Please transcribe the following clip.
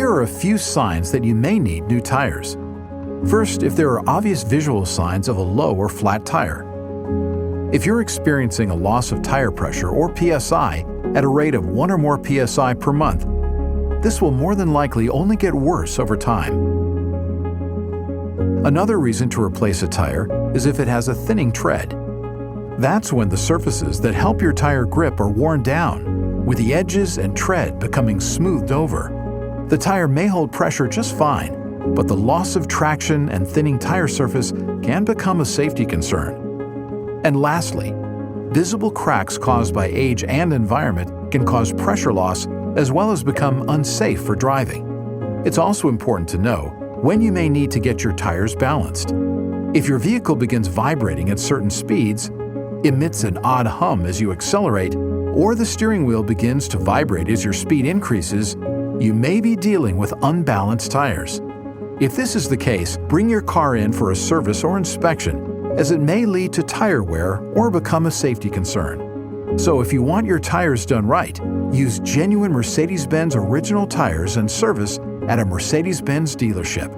Here are a few signs that you may need new tires. First, if there are obvious visual signs of a low or flat tire. If you're experiencing a loss of tire pressure or PSI at a rate of 1 or more PSI per month, this will more than likely only get worse over time. Another reason to replace a tire is if it has a thinning tread. That's when the surfaces that help your tire grip are worn down, with the edges and tread becoming smoothed over. The tire may hold pressure just fine, but the loss of traction and thinning tire surface can become a safety concern. And lastly, visible cracks caused by age and environment can cause pressure loss as well as become unsafe for driving. It's also important to know when you may need to get your tires balanced. If your vehicle begins vibrating at certain speeds, emits an odd hum as you accelerate, or the steering wheel begins to vibrate as your speed increases, you may be dealing with unbalanced tires. If this is the case, bring your car in for a service or inspection, as it may lead to tire wear or become a safety concern. So if you want your tires done right, use genuine Mercedes-Benz original tires and service at a Mercedes-Benz dealership.